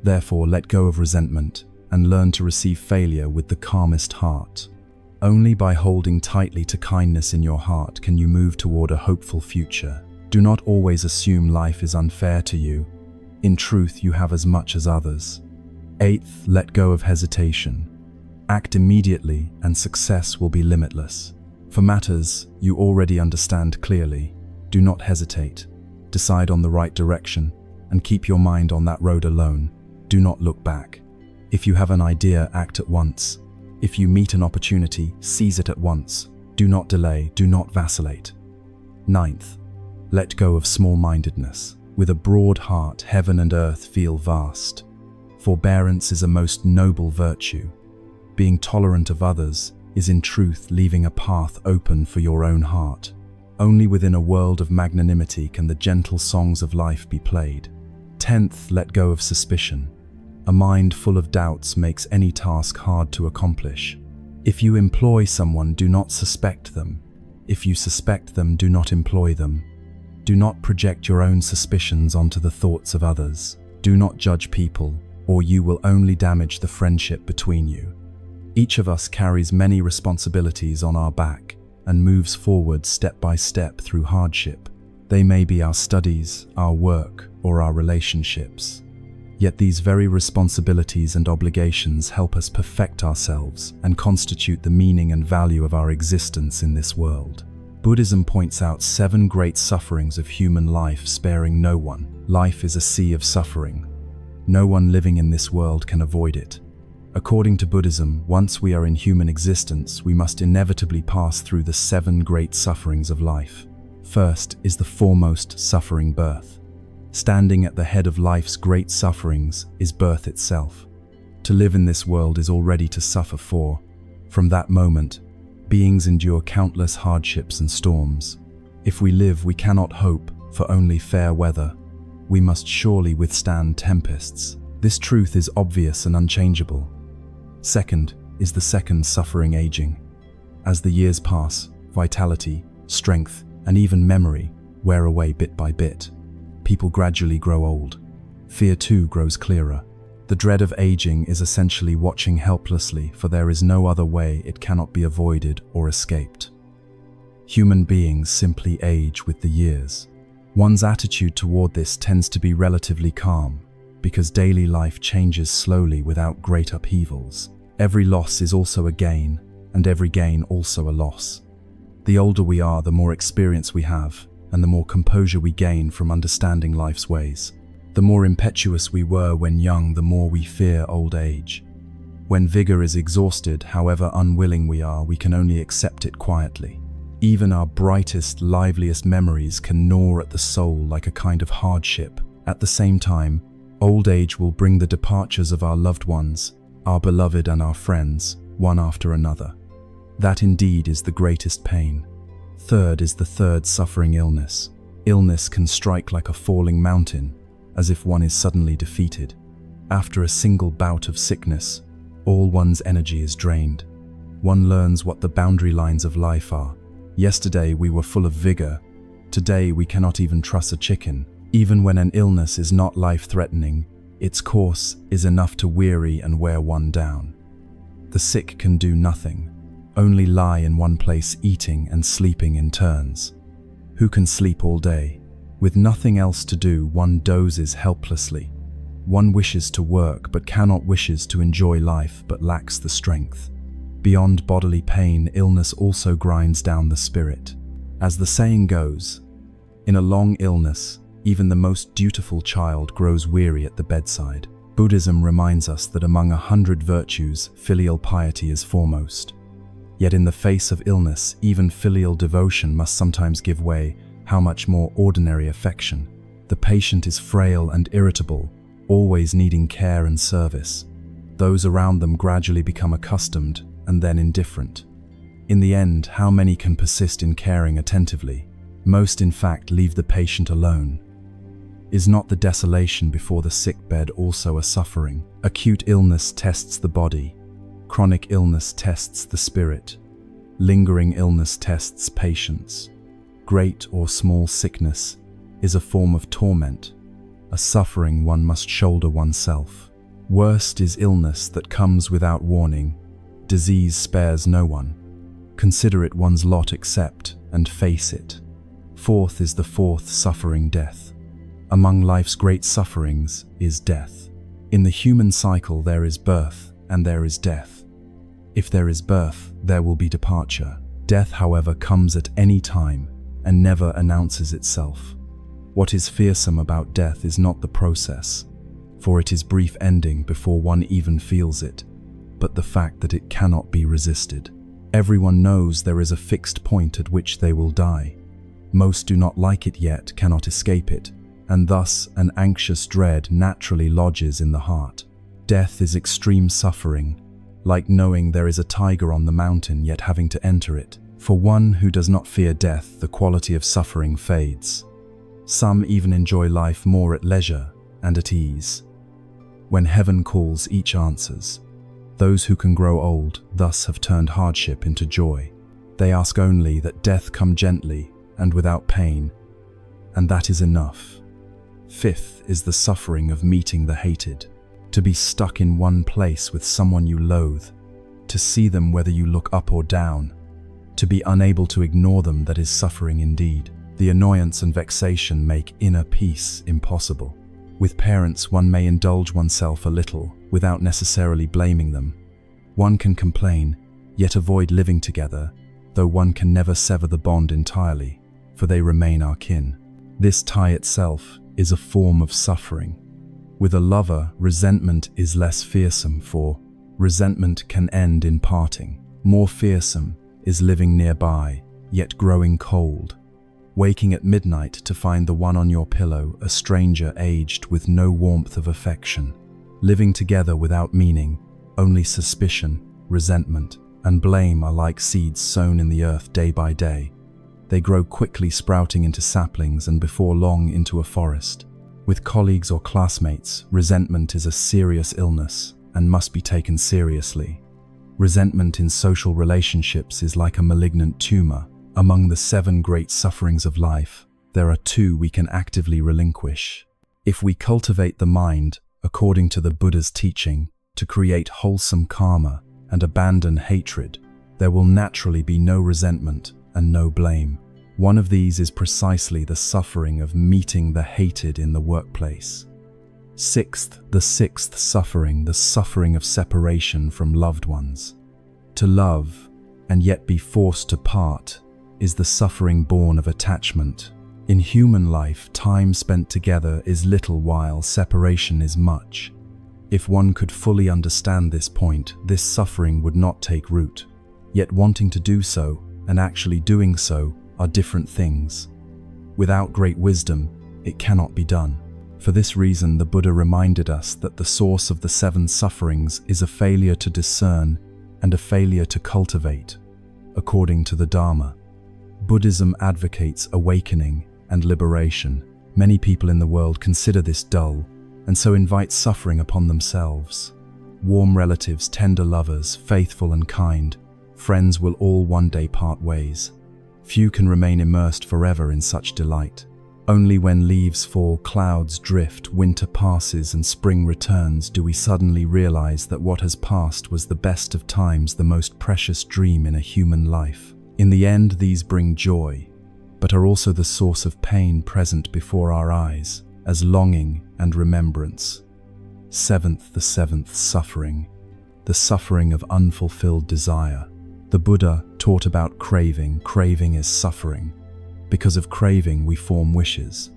Therefore, let go of resentment and learn to receive failure with the calmest heart. Only by holding tightly to kindness in your heart can you move toward a hopeful future. Do not always assume life is unfair to you. In truth, you have as much as others. Eighth, let go of hesitation. Act immediately and success will be limitless. For matters you already understand clearly, do not hesitate. Decide on the right direction and keep your mind on that road alone. Do not look back. If you have an idea, act at once. If you meet an opportunity, seize it at once. Do not delay, do not vacillate. Ninth, let go of small-mindedness. With a broad heart, heaven and earth feel vast. Forbearance is a most noble virtue. Being tolerant of others is in truth leaving a path open for your own heart. Only within a world of magnanimity can the gentle songs of life be played. 10th, let go of suspicion. A mind full of doubts makes any task hard to accomplish. If you employ someone, do not suspect them. If you suspect them, do not employ them. Do not project your own suspicions onto the thoughts of others. Do not judge people, or you will only damage the friendship between you. Each of us carries many responsibilities on our back and moves forward step by step through hardship. They may be our studies, our work, or our relationships. Yet these very responsibilities and obligations help us perfect ourselves and constitute the meaning and value of our existence in this world. Buddhism points out 7 great sufferings of human life, sparing no one. Life is a sea of suffering. No one living in this world can avoid it. According to Buddhism, once we are in human existence, we must inevitably pass through the 7 great sufferings of life. First is the foremost suffering, birth. Standing at the head of life's great sufferings is birth itself. To live in this world is already to suffer, for, from that moment, beings endure countless hardships and storms. If we live, we cannot hope for only fair weather. We must surely withstand tempests. This truth is obvious and unchangeable. Second is the second suffering, aging. As the years pass, vitality, strength, and even memory wear away bit by bit. People gradually grow old. Fear too grows clearer. The dread of aging is essentially watching helplessly, for there is no other way it cannot be avoided or escaped. Human beings simply age with the years. One's attitude toward this tends to be relatively calm, because daily life changes slowly without great upheavals. Every loss is also a gain, and every gain also a loss. The older we are, the more experience we have, and the more composure we gain from understanding life's ways. The more impetuous we were when young, the more we fear old age. When vigor is exhausted, however unwilling we are, we can only accept it quietly. Even our brightest, liveliest memories can gnaw at the soul like a kind of hardship. At the same time, old age will bring the departures of our loved ones, our beloved and our friends, one after another. That indeed is the greatest pain. Third is the third suffering, illness. Illness can strike like a falling mountain, as if one is suddenly defeated. After a single bout of sickness, all one's energy is drained. One learns what the boundary lines of life are. Yesterday we were full of vigor. Today we cannot even truss a chicken. Even when an illness is not life-threatening, its course is enough to weary and wear one down. The sick can do nothing, only lie in one place, eating and sleeping in turns. Who can sleep all day? With nothing else to do, one dozes helplessly. One wishes to work but cannot, wishes to enjoy life but lacks the strength. Beyond bodily pain, illness also grinds down the spirit. As the saying goes, in a long illness, even the most dutiful child grows weary at the bedside. Buddhism reminds us that among 100 virtues, filial piety is foremost. Yet in the face of illness, even filial devotion must sometimes give way. How much more ordinary affection? The patient is frail and irritable, always needing care and service. Those around them gradually become accustomed and then indifferent. In the end, how many can persist in caring attentively? Most, in fact, leave the patient alone. Is not the desolation before the sickbed also a suffering? Acute illness tests the body. Chronic illness tests the spirit. Lingering illness tests patience. Great or small sickness is a form of torment, a suffering one must shoulder oneself. Worst is illness that comes without warning. Disease spares no one. Consider it one's lot, accept and face it. Fourth is the fourth suffering, death. Among life's great sufferings is death. In the human cycle there is birth and there is death. If there is birth, there will be departure. Death, however, comes at any time and never announces itself. What is fearsome about death is not the process, for it is brief ending before one even feels it, but the fact that it cannot be resisted. Everyone knows there is a fixed point at which they will die. Most do not like it yet, cannot escape it, and thus an anxious dread naturally lodges in the heart. Death is extreme suffering, like knowing there is a tiger on the mountain yet having to enter it. For one who does not fear death, the quality of suffering fades. Some even enjoy life more at leisure and at ease. When heaven calls, each answers. Those who can grow old thus have turned hardship into joy. They ask only that death come gently and without pain, and that is enough. Fifth is the suffering of meeting the hated. To be stuck in one place with someone you loathe, to see them whether you look up or down, to be unable to ignore them, that is suffering indeed. The annoyance and vexation make inner peace impossible. With parents, one may indulge oneself a little without necessarily blaming them. One can complain, yet avoid living together, though one can never sever the bond entirely, for they remain our kin. This tie itself is a form of suffering. With a lover, resentment is less fearsome, for resentment can end in parting. More fearsome is living nearby, yet growing cold. Waking at midnight to find the one on your pillow a stranger aged with no warmth of affection. Living together without meaning, only suspicion, resentment, and blame are like seeds sown in the earth day by day. They grow quickly, sprouting into saplings and before long into a forest. With colleagues or classmates, resentment is a serious illness and must be taken seriously. Resentment in social relationships is like a malignant tumor. Among the 7 great sufferings of life, there are 2 we can actively relinquish. If we cultivate the mind, according to the Buddha's teaching, to create wholesome karma and abandon hatred, there will naturally be no resentment and no blame. One of these is precisely the suffering of meeting the hated in the workplace. The sixth suffering, the suffering of separation from loved ones. To love and yet be forced to part is the suffering born of attachment. In human life, time spent together is little while separation is much. If one could fully understand this point, this suffering would not take root. Yet wanting to do so and actually doing so are different things. Without great wisdom, it cannot be done. For this reason, the Buddha reminded us that the source of the 7 sufferings is a failure to discern and a failure to cultivate, according to the Dharma. Buddhism advocates awakening and liberation. Many people in the world consider this dull and so invite suffering upon themselves. Warm relatives, tender lovers, faithful and kind, friends will all one day part ways. Few can remain immersed forever in such delight. Only when leaves fall, clouds drift, winter passes and spring returns do we suddenly realize that what has passed was the best of times, the most precious dream in a human life. In the end, these bring joy, but are also the source of pain present before our eyes, as longing and remembrance. The seventh suffering, the suffering of unfulfilled desire. The Buddha taught about craving. Craving is suffering. Because of craving, we form wishes.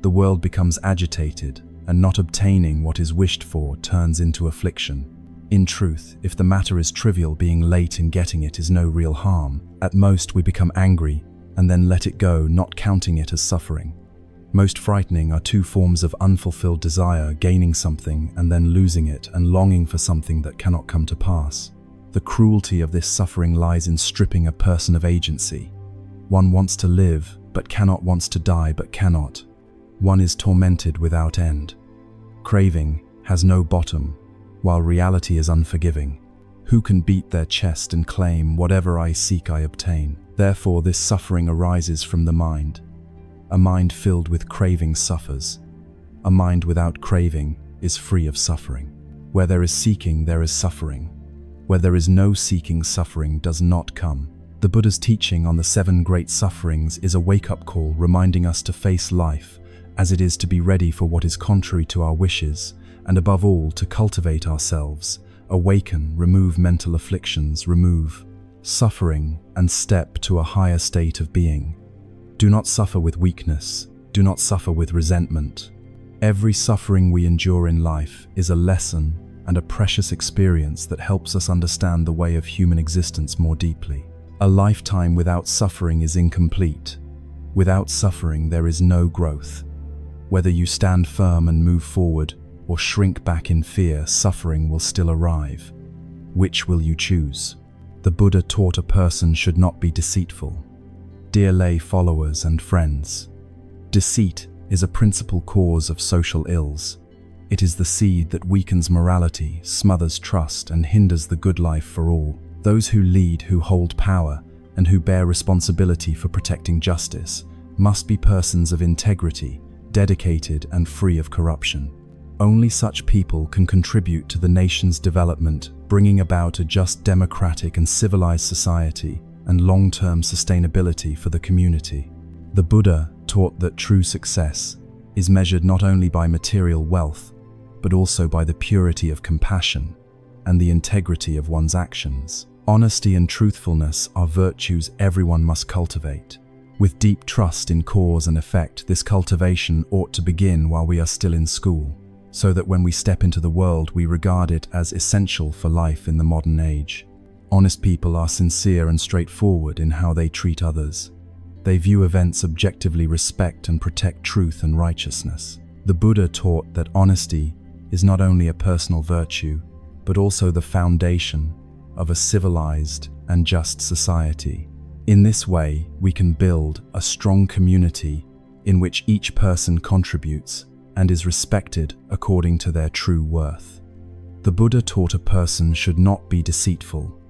The world becomes agitated, and not obtaining what is wished for turns into affliction. In truth, if the matter is trivial, being late in getting it is no real harm. At most, we become angry and then let it go, not counting it as suffering. Most frightening are 2 forms of unfulfilled desire: gaining something and then losing it, and longing for something that cannot come to pass. The cruelty of this suffering lies in stripping a person of agency. One wants to live, but cannot, wants to die, but cannot. One is tormented without end. Craving has no bottom, while reality is unforgiving. Who can beat their chest and claim, "Whatever I seek, I obtain"? Therefore, this suffering arises from the mind. A mind filled with craving suffers. A mind without craving is free of suffering. Where there is seeking, there is suffering. Where there is no seeking, suffering does not come. The Buddha's teaching on the 7 great sufferings is a wake-up call, reminding us to face life as it is, to be ready for what is contrary to our wishes, and above all, to cultivate ourselves, awaken, remove mental afflictions, remove suffering, and step to a higher state of being. Do not suffer with weakness. Do not suffer with resentment. Every suffering we endure in life is a lesson and a precious experience that helps us understand the way of human existence more deeply. A lifetime without suffering is incomplete. Without suffering, there is no growth. Whether you stand firm and move forward or shrink back in fear, suffering will still arrive. Which will you choose? The Buddha taught a person should not be deceitful. Dear lay followers and friends, deceit is a principal cause of social ills. It is the seed that weakens morality, smothers trust, and hinders the good life for all. Those who lead, who hold power, and who bear responsibility for protecting justice must be persons of integrity, dedicated and free of corruption. Only such people can contribute to the nation's development, bringing about a just, democratic and civilized society and long-term sustainability for the community. The Buddha taught that true success is measured not only by material wealth, but also by the purity of compassion and the integrity of one's actions. Honesty and truthfulness are virtues everyone must cultivate. With deep trust in cause and effect, this cultivation ought to begin while we are still in school. so that when we step into the world, we regard it as essential for life in the modern age. Honest people are sincere and straightforward in how they treat others. They view events objectively, respect and protect truth and righteousness. The Buddha taught that honesty is not only a personal virtue, but also the foundation of a civilized and just society. In this way, we can build a strong community in which each person contributes and is respected according to their true worth. The Buddha taught a person should not be deceitful.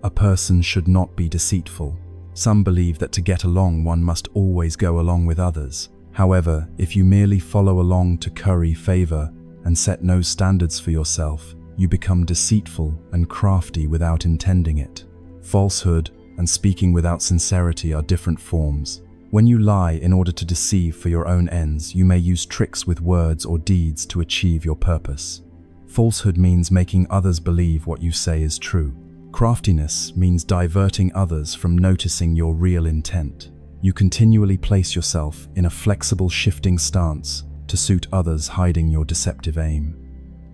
A person should not be deceitful. Some believe that to get along, one must always go along with others. However, if you merely follow along to curry favor and set no standards for yourself, you become deceitful and crafty without intending it. Falsehood and speaking without sincerity are different forms. When you lie in order to deceive for your own ends, you may use tricks with words or deeds to achieve your purpose. Falsehood means making others believe what you say is true. Craftiness means diverting others from noticing your real intent. You continually place yourself in a flexible, shifting stance to suit others, hiding your deceptive aim.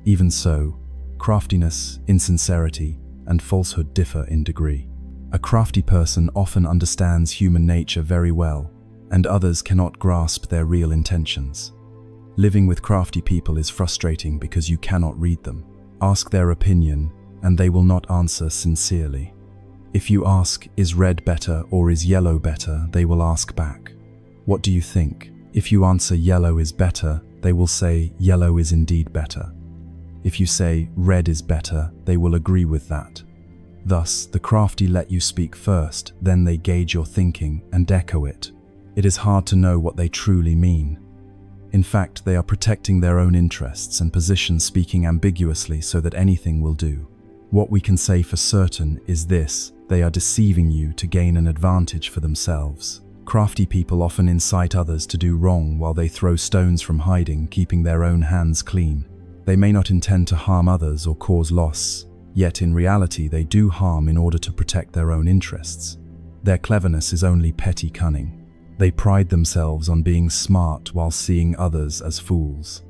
Even so, craftiness, insincerity, and falsehood differ in degree. A crafty person often understands human nature very well, and others cannot grasp their real intentions. Living with crafty people is frustrating because you cannot read them. Ask their opinion, and they will not answer sincerely. If you ask, is red better or is yellow better, they will ask back, what do you think? If you answer yellow is better, they will say yellow is indeed better. If you say red is better, they will agree with that. Thus, the crafty let you speak first, then they gauge your thinking and echo it. It is hard to know what they truly mean. In fact, they are protecting their own interests and position, speaking ambiguously so that anything will do. What we can say for certain is this: they are deceiving you to gain an advantage for themselves. Crafty people often incite others to do wrong while they throw stones from hiding, keeping their own hands clean. They may not intend to harm others or cause loss, yet in reality they do harm in order to protect their own interests. Their cleverness is only petty cunning. They pride themselves on being smart while seeing others as fools.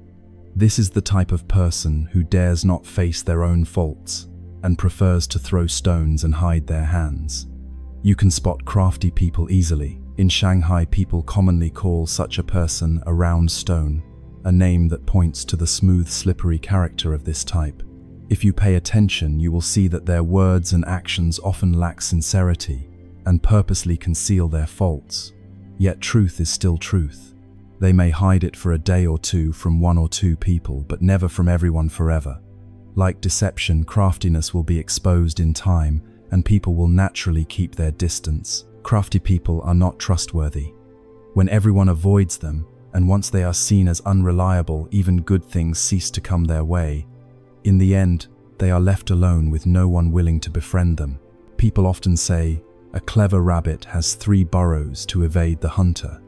This is the type of person who dares not face their own faults and prefers to throw stones and hide their hands. You can spot crafty people easily. In Shanghai, people commonly call such a person a round stone, a name that points to the smooth, slippery character of this type. If you pay attention, you will see that their words and actions often lack sincerity and purposely conceal their faults. Yet truth is still truth. They may hide it for a day or two from one or two people, but never from everyone forever. Like deception, craftiness will be exposed in time, and people will naturally keep their distance. Crafty people are not trustworthy. When everyone avoids them, and once they are seen as unreliable, even good things cease to come their way. In the end, they are left alone with no one willing to befriend them. People often say, a clever rabbit has 3 burrows to evade the hunter.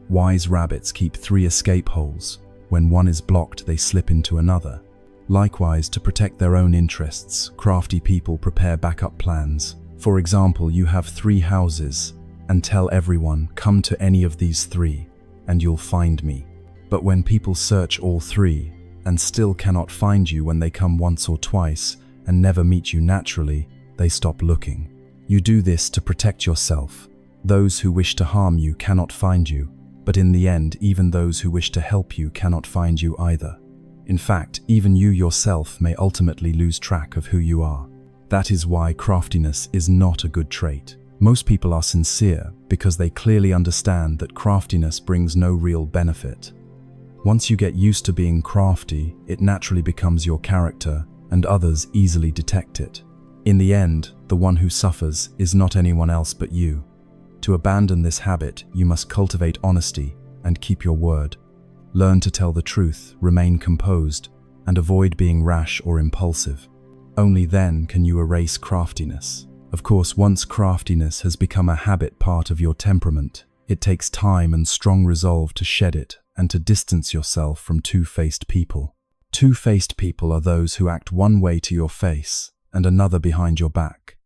Wise rabbits keep 3 escape holes. When one is blocked, they slip into another. Likewise, to protect their own interests, crafty people prepare backup plans. For example, you have 3 houses and tell everyone, come to any of these 3 and you'll find me. But when people search all 3 and still cannot find you when they come once or twice and never meet you naturally, they stop looking. You do this to protect yourself. Those who wish to harm you cannot find you, but in the end, even those who wish to help you cannot find you either. In fact, even you yourself may ultimately lose track of who you are. That is why craftiness is not a good trait. Most people are sincere because they clearly understand that craftiness brings no real benefit. Once you get used to being crafty, it naturally becomes your character, and others easily detect it. In the end, the one who suffers is not anyone else but you. To abandon this habit, you must cultivate honesty and keep your word. Learn to tell the truth, remain composed, and avoid being rash or impulsive. Only then can you erase craftiness. Of course, once craftiness has become a habit, part of your temperament, it takes time and strong resolve to shed it and to distance yourself from two-faced people. Two-faced people are those who act one way to your face and another behind your back.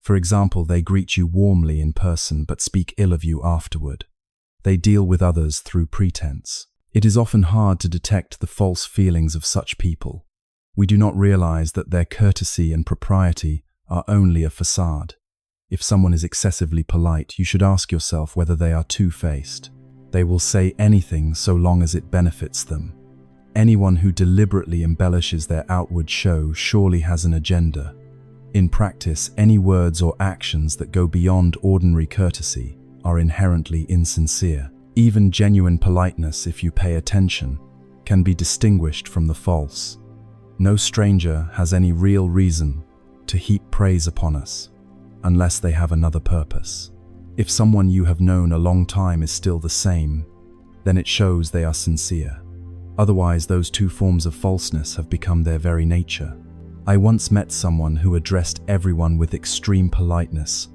For example, they greet you warmly in person but speak ill of you afterward. They deal with others through pretense. It is often hard to detect the false feelings of such people. We do not realize that their courtesy and propriety are only a facade. If someone is excessively polite, you should ask yourself whether they are two-faced. They will say anything so long as it benefits them. Anyone who deliberately embellishes their outward show surely has an agenda. In practice, any words or actions that go beyond ordinary courtesy are inherently insincere. Even genuine politeness, if you pay attention, can be distinguished from the false. No stranger has any real reason to heap praise upon us, unless they have another purpose. If someone you have known a long time is still the same, then it shows they are sincere. Otherwise, those two forms of falseness have become their very nature. I once met someone who addressed everyone with extreme politeness,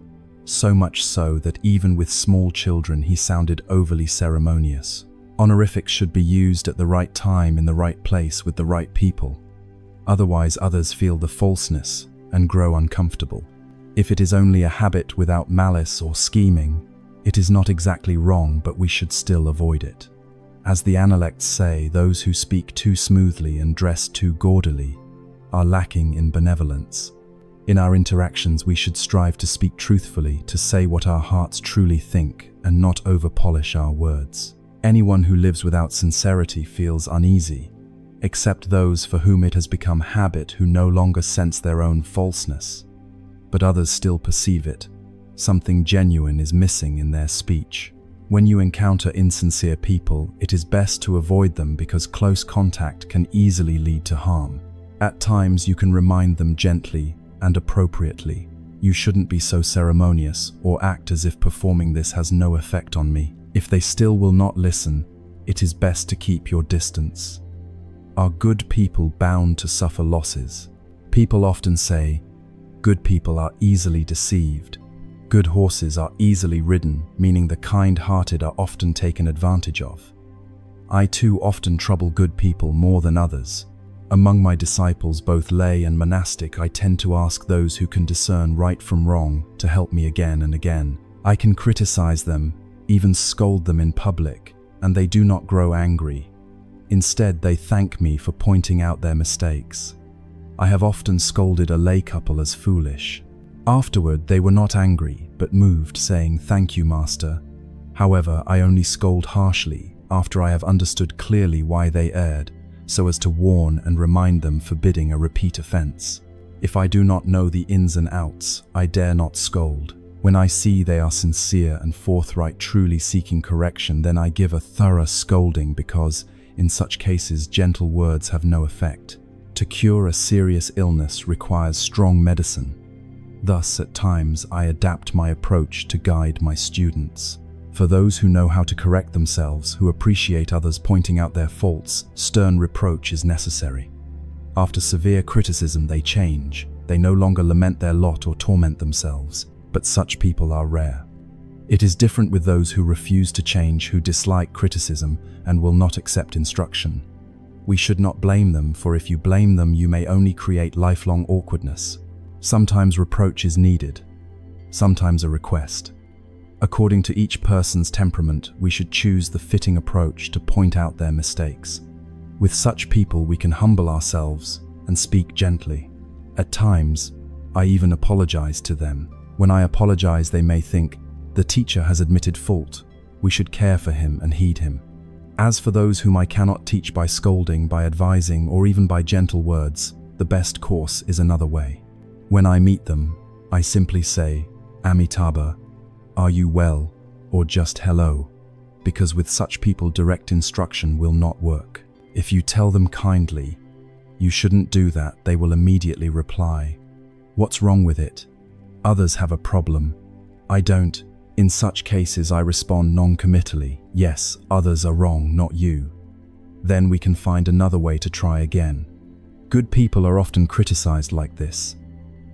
so much so that even with small children he sounded overly ceremonious. Honorifics should be used at the right time in the right place with the right people. Otherwise, others feel the falseness and grow uncomfortable. If it is only a habit without malice or scheming, it is not exactly wrong, but we should still avoid it. As the Analects say, those who speak too smoothly and dress too gaudily are lacking in benevolence. In our interactions, we should strive to speak truthfully, to say what our hearts truly think, and not over-polish our words. Anyone who lives without sincerity feels uneasy, except those for whom it has become habit, who no longer sense their own falseness. But others still perceive it. Something genuine is missing in their speech. When you encounter insincere people, it is best to avoid them because close contact can easily lead to harm. At times, you can remind them gently and appropriately. You shouldn't be so ceremonious or act as if performing this has no effect on me. If they still will not listen, it is best to keep your distance. Are good people bound to suffer losses? People often say, good people are easily deceived. Good horses are easily ridden, meaning the kind-hearted are often taken advantage of. I too often trouble good people more than others. Among my disciples, both lay and monastic, I tend to ask those who can discern right from wrong to help me again and again. I can criticize them, even scold them in public, and they do not grow angry. Instead, they thank me for pointing out their mistakes. I have often scolded a lay couple as foolish. Afterward, they were not angry, but moved, saying, "Thank you, Master." However, I only scold harshly after I have understood clearly why they erred, so as to warn and remind them, forbidding a repeat offense. If I do not know the ins and outs, I dare not scold. When I see they are sincere and forthright, truly seeking correction, then I give a thorough scolding, because in such cases gentle words have no effect. To cure a serious illness requires strong medicine. Thus, at times, I adapt my approach to guide my students. For those who know how to correct themselves, who appreciate others pointing out their faults, stern reproach is necessary. After severe criticism, they change. They no longer lament their lot or torment themselves, but such people are rare. It is different with those who refuse to change, who dislike criticism and will not accept instruction. We should not blame them, for if you blame them, you may only create lifelong awkwardness. Sometimes reproach is needed, sometimes a request. According to each person's temperament, we should choose the fitting approach to point out their mistakes. With such people, we can humble ourselves and speak gently. At times, I even apologize to them. When I apologize, they may think, the teacher has admitted fault. We should care for him and heed him. As for those whom I cannot teach by scolding, by advising, or even by gentle words, the best course is another way. When I meet them, I simply say, Amitabha, are you well, or just hello, because with such people direct instruction will not work. If you tell them kindly, you shouldn't do that, they will immediately reply, what's wrong with it? Others have a problem. I don't. In such cases, I respond non-committally, yes, others are wrong, not you. Then we can find another way to try again. Good people are often criticized like this.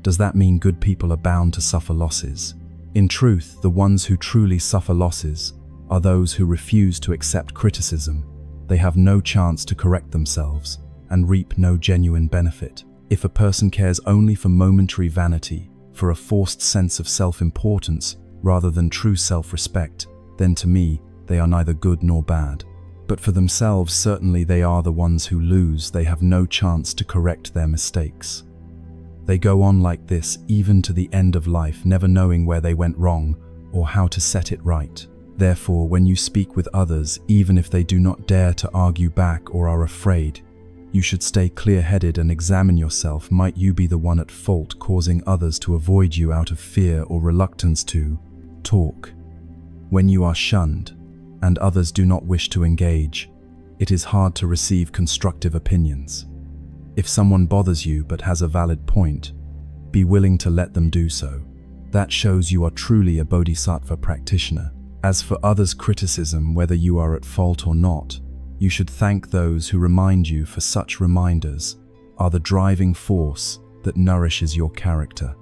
Does that mean good people are bound to suffer losses? In truth, the ones who truly suffer losses are those who refuse to accept criticism. They have no chance to correct themselves and reap no genuine benefit. If a person cares only for momentary vanity, for a forced sense of self-importance rather than true self-respect, then to me, they are neither good nor bad. But for themselves, certainly they are the ones who lose. They have no chance to correct their mistakes. They go on like this even to the end of life, never knowing where they went wrong or how to set it right. Therefore, when you speak with others, even if they do not dare to argue back or are afraid, you should stay clear-headed and examine yourself. Might you be the one at fault, causing others to avoid you out of fear or reluctance to talk? When you are shunned and others do not wish to engage, it is hard to receive constructive opinions. If someone bothers you but has a valid point, be willing to let them do so. That shows you are truly a bodhisattva practitioner. As for others' criticism, whether you are at fault or not, you should thank those who remind you, for such reminders are the driving force that nourishes your character.